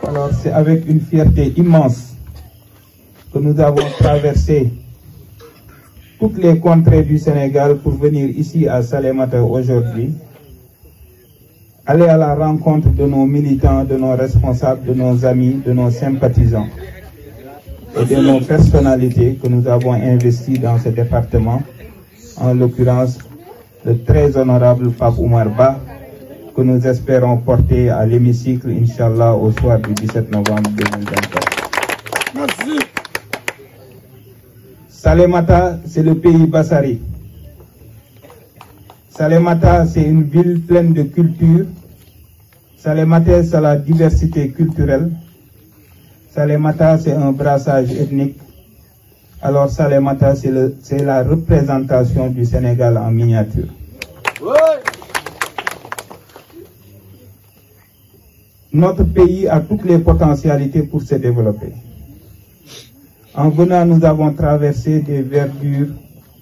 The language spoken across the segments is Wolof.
Alors c'est avec une fierté immense que nous avons traversé toutes les contrées du Sénégal pour venir ici à Salémata aujourd'hui, aller à la rencontre de nos militants, de nos responsables, de nos amis, de nos sympathisants et de nos personnalités que nous avons investies dans ce département, en l'occurrence le très honorable Pape Oumar Ba, que nous espérons porter à l'hémicycle, Inch'Allah, au soir du 17 novembre 2024. Merci. Salémata, c'est le pays Bassari. Salémata, c'est une ville pleine de culture. Salémata, c'est la diversité culturelle. Salémata, c'est un brassage ethnique. Alors Salémata, c'est la représentation du Sénégal en miniature. Oui. Notre pays a toutes les potentialités pour se développer. En venant, nous avons traversé des verdures,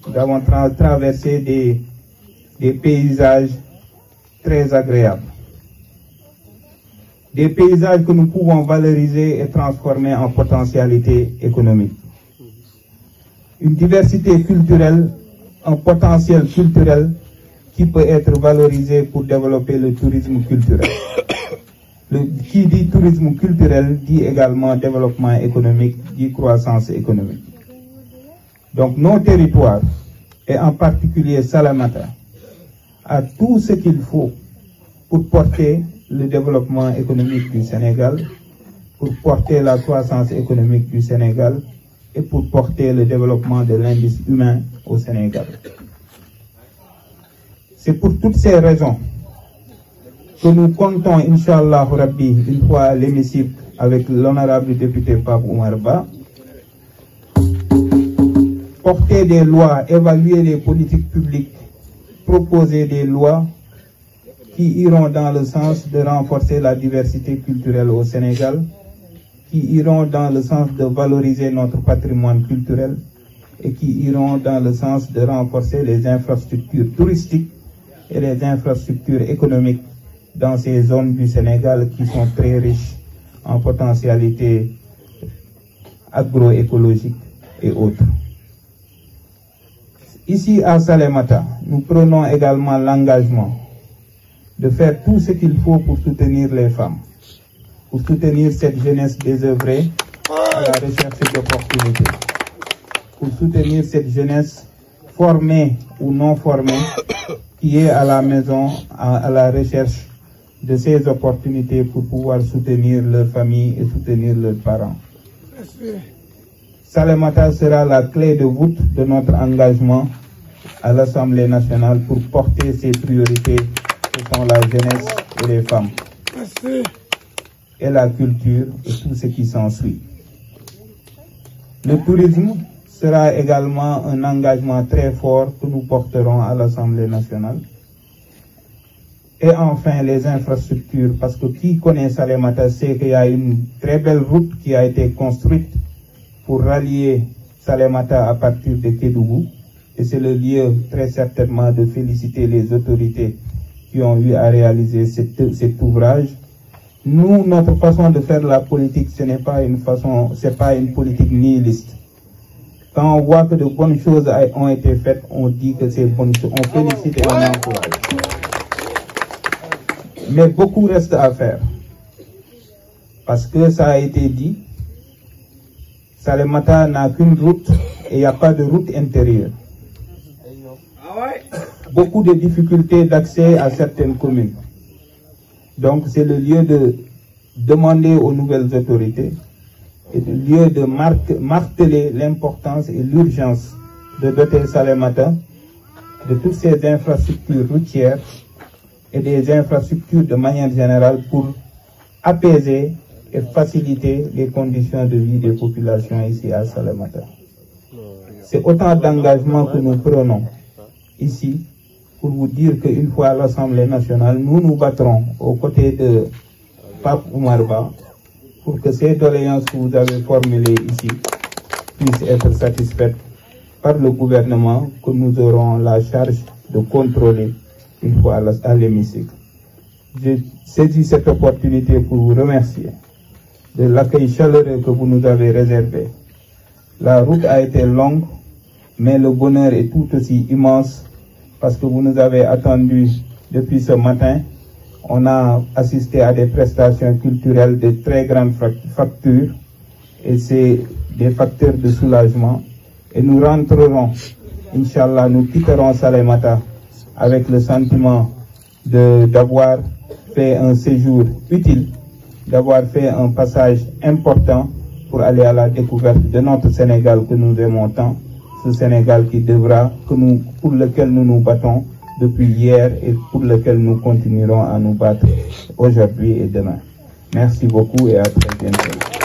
nous avons traversé des paysages très agréables. Des paysages que nous pouvons valoriser et transformer en potentialité économique. Une diversité culturelle, un potentiel culturel qui peut être valorisé pour développer le tourisme culturel. Qui dit tourisme culturel dit également développement économique, dit croissance économique. Donc nos territoires, et en particulier Salémata, a tout ce qu'il faut pour porter le développement économique du Sénégal, pour porter la croissance économique du Sénégal et pour porter le développement de l'indice humain au Sénégal. C'est pour toutes ces raisons que nous comptons, Inch'Allah Rabbi, une fois à l'hémicycle avec l'honorable député Pape Oumar Ba, porter des lois, évaluer les politiques publiques, proposer des lois qui iront dans le sens de renforcer la diversité culturelle au Sénégal, qui iront dans le sens de valoriser notre patrimoine culturel et qui iront dans le sens de renforcer les infrastructures touristiques et les infrastructures économiques dans ces zones du Sénégal qui sont très riches en potentialité agroécologique et autres. Ici à Salémata, nous prenons également l'engagement de faire tout ce qu'il faut pour soutenir les femmes, pour soutenir cette jeunesse désœuvrée à la recherche d'opportunités, pour soutenir cette jeunesse formée ou non formée qui est à la maison à la recherche de ces opportunités pour pouvoir soutenir leur famille et soutenir leurs parents. Salémata sera la clé de voûte de notre engagement à l'Assemblée nationale pour porter ces priorités que sont la jeunesse et les femmes, et la culture et tout ce qui s'ensuit. Le tourisme sera également un engagement très fort que nous porterons à l'Assemblée nationale. Et enfin, les infrastructures, parce que qui connaît Salémata sait qu'il y a une très belle route qui a été construite pour rallier Salémata à partir de Kédougou. Et c'est le lieu très certainement de féliciter les autorités qui ont eu à réaliser cet ouvrage. Nous, notre façon de faire la politique, ce n'est pas une façon, c'est pas une politique nihiliste. Quand on voit que de bonnes choses ont été faites, on dit que c'est bonnes choses, on félicite et on encourage. Mais beaucoup reste à faire. Parce que ça a été dit, Salémata n'a qu'une route et il n'y a pas de route intérieure. Beaucoup de difficultés d'accès à certaines communes. Donc c'est le lieu de demander aux nouvelles autorités et le lieu de marteler l'importance et l'urgence de doter Salémata de toutes ces infrastructures routières et des infrastructures de manière générale pour apaiser et faciliter les conditions de vie des populations ici à Salémata. C'est autant d'engagements que nous prenons ici pour vous dire qu'une fois à l'Assemblée nationale, nous nous battrons aux côtés de Pape Oumar Ba pour que ces doléances que vous avez formulées ici puissent être satisfaites par le gouvernement que nous aurons la charge de contrôler une fois à l'hémicycle. Je saisis cette opportunité pour vous remercier de l'accueil chaleureux que vous nous avez réservé. La route a été longue, mais le bonheur est tout aussi immense parce que vous nous avez attendus depuis ce matin. On a assisté à des prestations culturelles de très grande facture et c'est des facteurs de soulagement. Et nous rentrerons, Inch'Allah, nous quitterons Salémata avec le sentiment d'avoir fait un séjour utile, d'avoir fait un passage important pour aller à la découverte de notre Sénégal que nous aimons tant, ce Sénégal qui devra, pour lequel nous nous battons depuis hier et pour lequel nous continuerons à nous battre aujourd'hui et demain. Merci beaucoup et à très bientôt.